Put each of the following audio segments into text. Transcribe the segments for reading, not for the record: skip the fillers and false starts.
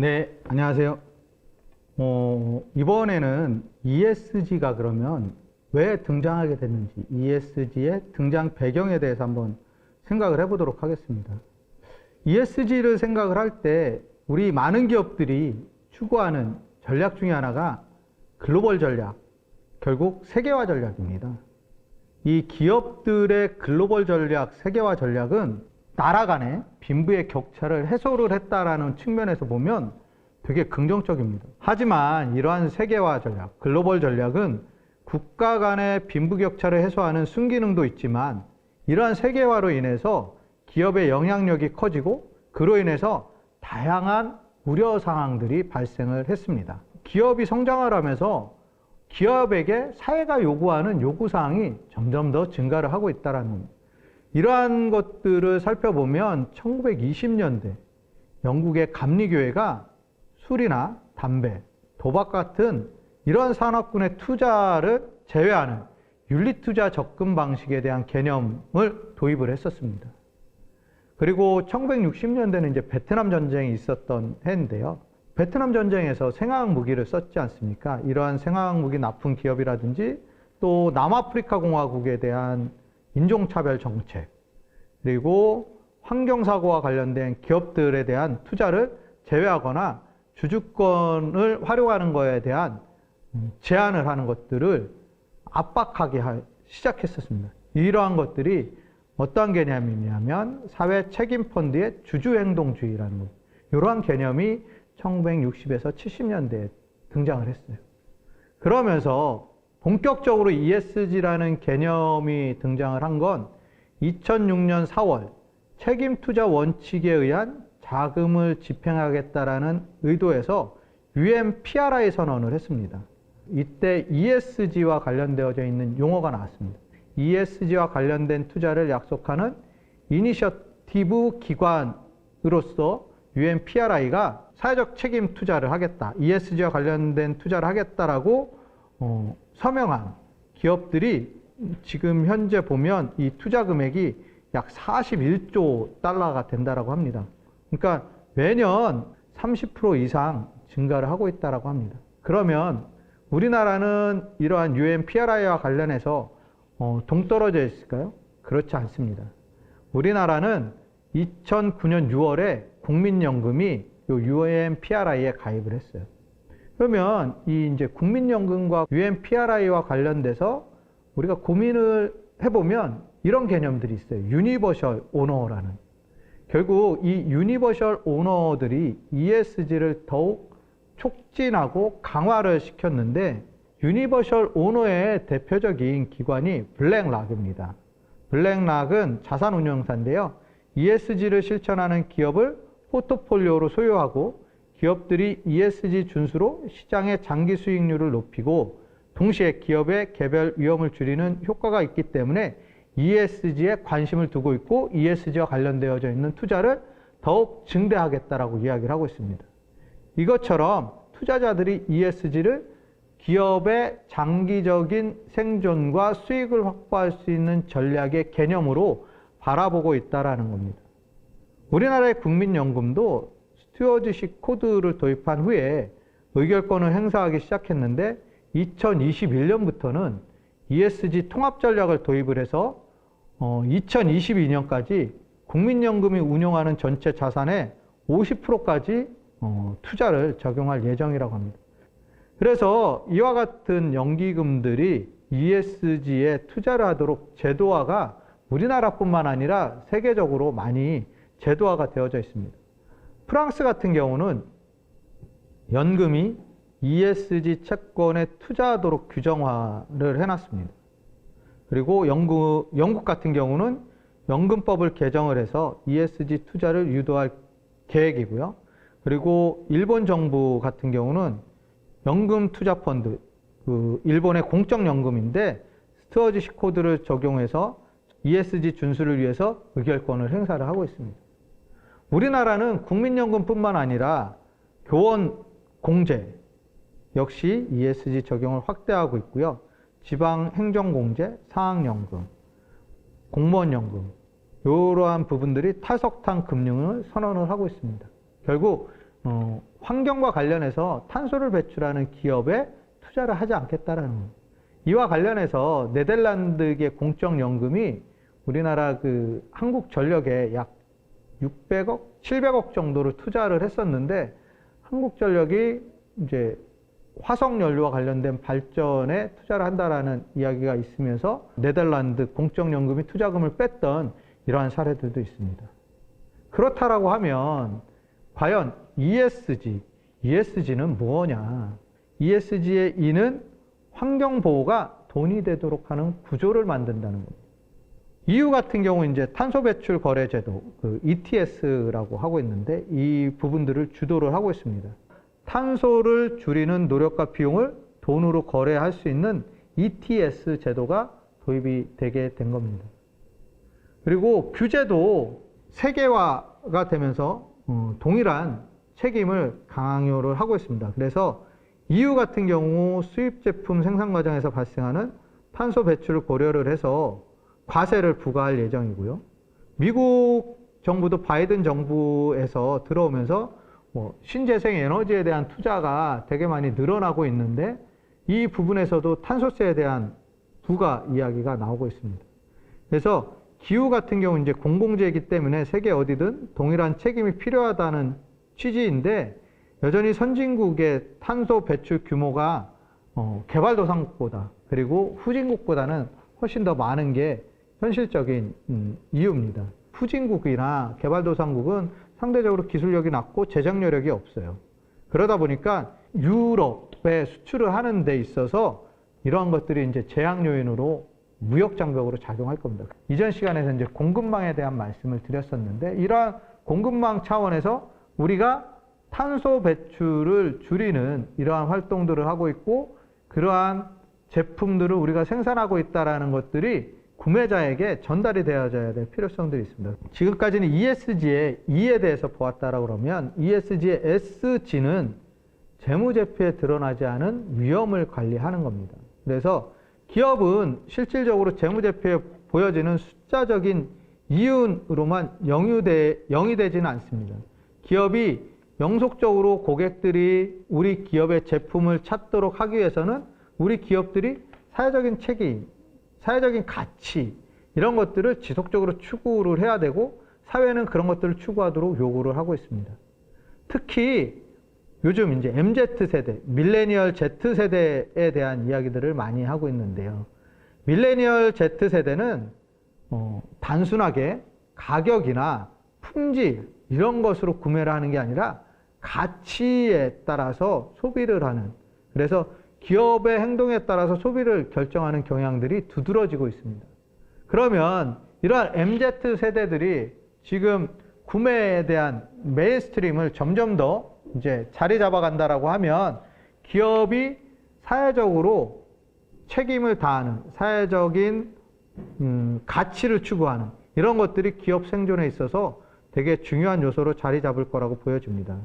네, 안녕하세요. 이번에는 ESG가 그러면 왜 등장하게 됐는지, ESG의 등장 배경에 대해서 한번 생각을 해보도록 하겠습니다. ESG를 생각을 할 때 우리 많은 기업들이 추구하는 전략 중에 하나가 글로벌 전략, 결국 세계화 전략입니다. 이 기업들의 글로벌 전략, 세계화 전략은 나라 간의 빈부의 격차를 해소를 했다라는 측면에서 보면 되게 긍정적입니다. 하지만 이러한 세계화 전략, 글로벌 전략은 국가 간의 빈부 격차를 해소하는 순기능도 있지만 이러한 세계화로 인해서 기업의 영향력이 커지고 그로 인해서 다양한 우려 상황들이 발생을 했습니다. 기업이 성장을 하면서 기업에게 사회가 요구하는 요구사항이 점점 더 증가를 하고 있다는 겁니다. 이러한 것들을 살펴보면 1920년대 영국의 감리교회가 술이나 담배, 도박 같은 이러한 산업군의 투자를 제외하는 윤리투자 접근 방식에 대한 개념을 도입을 했었습니다. 그리고 1960년대는 이제 베트남 전쟁이 있었던 해인데요. 베트남 전쟁에서 생화학 무기를 썼지 않습니까? 이러한 생화학 무기 납품 기업이라든지 또 남아프리카 공화국에 대한 인종차별 정책, 그리고 환경사고와 관련된 기업들에 대한 투자를 제외하거나 주주권을 활용하는 것에 대한 제한을 하는 것들을 압박하기 시작했었습니다. 이러한 것들이 어떠한 개념이냐면 사회 책임 펀드의 주주행동주의라는 것. 이러한 개념이 1960에서 70년대에 등장을 했어요. 그러면서 본격적으로 ESG라는 개념이 등장을 한 건 2006년 4월 책임 투자 원칙에 의한 자금을 집행하겠다라는 의도에서 UN PRI 선언을 했습니다. 이때 ESG와 관련되어져 있는 용어가 나왔습니다. ESG와 관련된 투자를 약속하는 이니셔티브 기관으로서 UN PRI가 사회적 책임 투자를 하겠다, ESG와 관련된 투자를 하겠다라고 서명한 기업들이 지금 현재 보면 이 투자 금액이 약 41조 달러가 된다라고 합니다. 그러니까 매년 30% 이상 증가를 하고 있다라고 합니다. 그러면 우리나라는 이러한 UN PRI와 관련해서 동떨어져 있을까요? 그렇지 않습니다. 우리나라는 2009년 6월에 국민연금이 UN PRI에 가입을 했어요. 그러면 이 이제 국민연금과 UN PRI와 관련돼서 우리가 고민을 해보면 이런 개념들이 있어요. 유니버셜 오너라는. 결국 이 유니버셜 오너들이 ESG를 더욱 촉진하고 강화를 시켰는데 유니버셜 오너의 대표적인 기관이 블랙락입니다. 블랙락은 자산운용사인데요. ESG를 실천하는 기업을 포트폴리오로 소유하고 기업들이 ESG 준수로 시장의 장기 수익률을 높이고 동시에 기업의 개별 위험을 줄이는 효과가 있기 때문에 ESG에 관심을 두고 있고 ESG와 관련되어져 있는 투자를 더욱 증대하겠다라고 이야기를 하고 있습니다. 이것처럼 투자자들이 ESG를 기업의 장기적인 생존과 수익을 확보할 수 있는 전략의 개념으로 바라보고 있다는 겁니다. 우리나라의 국민연금도 스튜어드십 코드를 도입한 후에 의결권을 행사하기 시작했는데 2021년부터는 ESG 통합 전략을 도입을 해서 2022년까지 국민연금이 운용하는 전체 자산의 50%까지 투자를 적용할 예정이라고 합니다. 그래서 이와 같은 연기금들이 ESG에 투자를 하도록 제도화가 우리나라뿐만 아니라 세계적으로 많이 제도화가 되어져 있습니다. 프랑스 같은 경우는 연금이 ESG 채권에 투자하도록 규정화를 해놨습니다. 그리고 영국 같은 경우는 연금법을 개정을 해서 ESG 투자를 유도할 계획이고요. 그리고 일본 정부 같은 경우는 연금 투자 펀드, 일본의 공적연금인데 스튜어드십 코드를 적용해서 ESG 준수를 위해서 의결권을 행사를 하고 있습니다. 우리나라는 국민연금뿐만 아니라 교원 공제 역시 ESG 적용을 확대하고 있고요. 지방행정공제, 사학연금, 공무원연금 이러한 부분들이 탈석탄 금융을 선언을 하고 있습니다. 결국 환경과 관련해서 탄소를 배출하는 기업에 투자를 하지 않겠다라는 겁니다. 이와 관련해서 네덜란드계 공적연금이 우리나라 그 한국전력에 약 600억, 700억 정도를 투자를 했었는데 한국전력이 이제 화석연료와 관련된 발전에 투자를 한다라는 이야기가 있으면서 네덜란드 공적연금이 투자금을 뺐던 이러한 사례들도 있습니다. 그렇다라고 하면 과연 ESG는 뭐냐? ESG의 E는 환경보호가 돈이 되도록 하는 구조를 만든다는 겁니다. EU 같은 경우 이제 탄소 배출 거래 제도, 그 ETS라고 하고 있는데 이 부분들을 주도를 하고 있습니다. 탄소를 줄이는 노력과 비용을 돈으로 거래할 수 있는 ETS 제도가 도입이 되게 된 겁니다. 그리고 규제도 세계화가 되면서 동일한 책임을 강요를 하고 있습니다. 그래서 EU 같은 경우 수입 제품 생산 과정에서 발생하는 탄소 배출을 고려를 해서 과세를 부과할 예정이고요. 미국 정부도 바이든 정부에서 들어오면서 신재생 에너지에 대한 투자가 되게 많이 늘어나고 있는데 이 부분에서도 탄소세에 대한 부과 이야기가 나오고 있습니다. 그래서 기후 같은 경우 이제 공공재이기 때문에 세계 어디든 동일한 책임이 필요하다는 취지인데 여전히 선진국의 탄소 배출 규모가 개발도상국보다 그리고 후진국보다는 훨씬 더 많은 게 현실적인 이유입니다. 후진국이나 개발도상국은 상대적으로 기술력이 낮고 제작 여력이 없어요. 그러다 보니까 유럽에 수출을 하는 데 있어서 이러한 것들이 이제 제약 요인으로 무역 장벽으로 작용할 겁니다. 이전 시간에서 이제 공급망에 대한 말씀을 드렸었는데 이러한 공급망 차원에서 우리가 탄소 배출을 줄이는 이러한 활동들을 하고 있고 그러한 제품들을 우리가 생산하고 있다는 것들이 구매자에게 전달이 되어져야 될 필요성들이 있습니다. 지금까지는 ESG의 E에 대해서 보았다라고 그러면 ESG의 SG는 재무제표에 드러나지 않은 위험을 관리하는 겁니다. 그래서 기업은 실질적으로 재무제표에 보여지는 숫자적인 이윤으로만 영이 되지는 않습니다. 기업이 영속적으로 고객들이 우리 기업의 제품을 찾도록 하기 위해서는 우리 기업들이 사회적인 책임, 사회적인 가치 이런 것들을 지속적으로 추구를 해야 되고 사회는 그런 것들을 추구하도록 요구를 하고 있습니다. 특히 요즘 이제 MZ세대, 밀레니얼 Z세대에 대한 이야기들을 많이 하고 있는데요. 밀레니얼 Z세대는 단순하게 가격이나 품질 이런 것으로 구매를 하는 게 아니라 가치에 따라서 소비를 하는, 그래서 기업의 행동에 따라서 소비를 결정하는 경향들이 두드러지고 있습니다. 그러면 이러한 MZ세대들이 지금 구매에 대한 메인스트림을 점점 더 이제 자리 잡아간다라고 하면 기업이 사회적으로 책임을 다하는 사회적인 가치를 추구하는 이런 것들이 기업 생존에 있어서 되게 중요한 요소로 자리 잡을 거라고 보여집니다.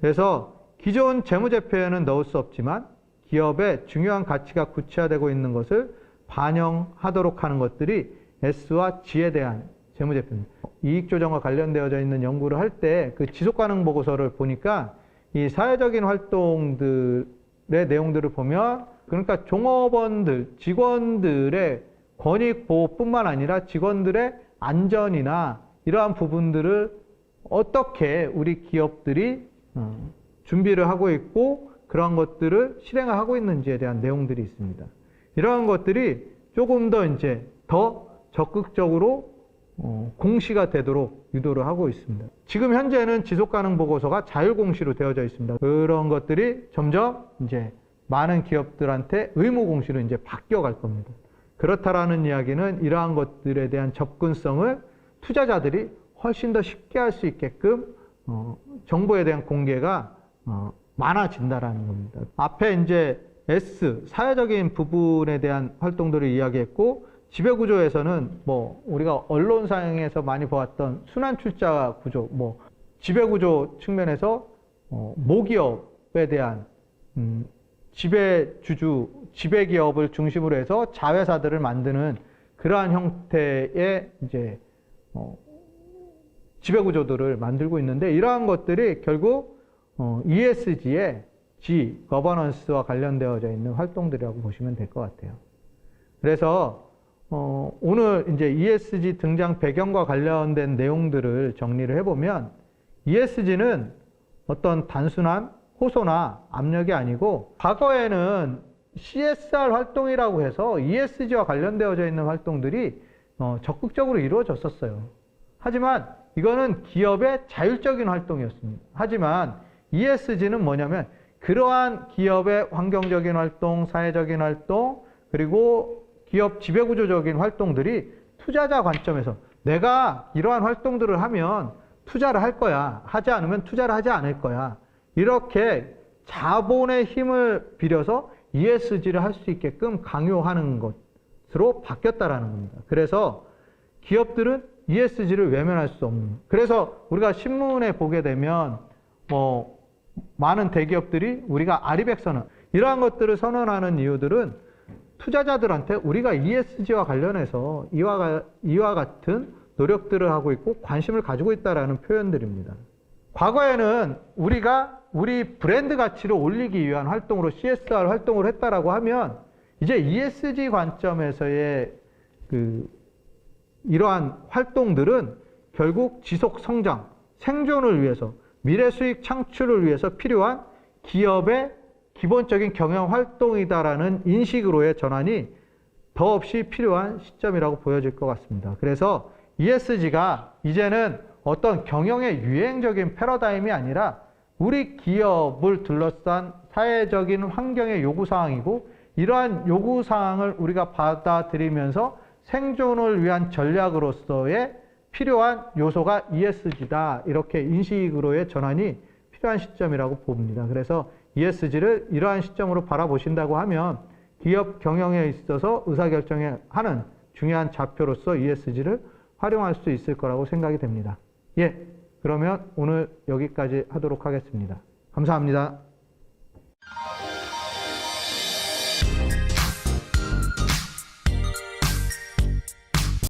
그래서 기존 재무제표에는 넣을 수 없지만 기업의 중요한 가치가 구체화되고 있는 것을 반영하도록 하는 것들이 S와 G에 대한 재무제표입니다. 이익조정과 관련되어져 있는 연구를 할 때 그 지속가능 보고서를 보니까 이 사회적인 활동들의 내용들을 보면 그러니까 종업원들, 직원들의 권익 보호뿐만 아니라 직원들의 안전이나 이러한 부분들을 어떻게 우리 기업들이 준비를 하고 있고 그러한 것들을 실행하고 있는지에 대한 내용들이 있습니다. 이러한 것들이 조금 더 이제 더 적극적으로 공시가 되도록 유도를 하고 있습니다. 지금 현재는 지속가능 보고서가 자율공시로 되어져 있습니다. 그런 것들이 점점 이제 많은 기업들한테 의무 공시로 이제 바뀌어 갈 겁니다. 그렇다라는 이야기는 이러한 것들에 대한 접근성을 투자자들이 훨씬 더 쉽게 할 수 있게끔 정보에 대한 공개가 많아진다라는 겁니다. 앞에 이제 S, 사회적인 부분에 대한 활동들을 이야기했고, 지배구조에서는 뭐 우리가 언론상에서 많이 보았던 순환출자 구조, 뭐 지배구조 측면에서 모기업에 대한 지배기업을 중심으로 해서 자회사들을 만드는 그러한 형태의 이제 지배구조들을 만들고 있는데, 이러한 것들이 결국 ESG의 G, 거버넌스와 관련되어져 있는 활동들이라고 보시면 될 것 같아요. 그래서 오늘 이제 ESG 등장 배경과 관련된 내용들을 정리를 해보면 ESG는 어떤 단순한 호소나 압력이 아니고 과거에는 CSR 활동이라고 해서 ESG와 관련되어져 있는 활동들이 적극적으로 이루어졌었어요. 하지만 이거는 기업의 자율적인 활동이었습니다. 하지만 ESG는 뭐냐면 그러한 기업의 환경적인 활동, 사회적인 활동, 그리고 기업 지배구조적인 활동들이 투자자 관점에서 내가 이러한 활동들을 하면 투자를 할 거야. 하지 않으면 투자를 하지 않을 거야. 이렇게 자본의 힘을 빌려서 ESG를 할 수 있게끔 강요하는 것으로 바뀌었다라는 겁니다. 그래서 기업들은 ESG를 외면할 수 없는. 그래서 우리가 신문에 보게 되면 많은 대기업들이 우리가 아리백선언 이러한 것들을 선언하는 이유들은 투자자들한테 우리가 ESG와 관련해서 이와 같은 노력들을 하고 있고 관심을 가지고 있다라는 표현들입니다. 과거에는 우리가 우리 브랜드 가치를 올리기 위한 활동으로 CSR 활동을 했다라고 하면 이제 ESG 관점에서의 이러한 활동들은 결국 지속 성장, 생존을 위해서 미래 수익 창출을 위해서 필요한 기업의 기본적인 경영 활동이다라는 인식으로의 전환이 더없이 필요한 시점이라고 보여질 것 같습니다. 그래서 ESG가 이제는 어떤 경영의 유행적인 패러다임이 아니라 우리 기업을 둘러싼 사회적인 환경의 요구사항이고 이러한 요구사항을 우리가 받아들이면서 생존을 위한 전략으로서의 필요한 요소가 ESG다. 이렇게 인식으로의 전환이 필요한 시점이라고 봅니다. 그래서 ESG를 이러한 시점으로 바라보신다고 하면 기업 경영에 있어서 의사결정에 하는 중요한 좌표로서 ESG를 활용할 수 있을 거라고 생각이 됩니다. 그러면 오늘 여기까지 하도록 하겠습니다. 감사합니다.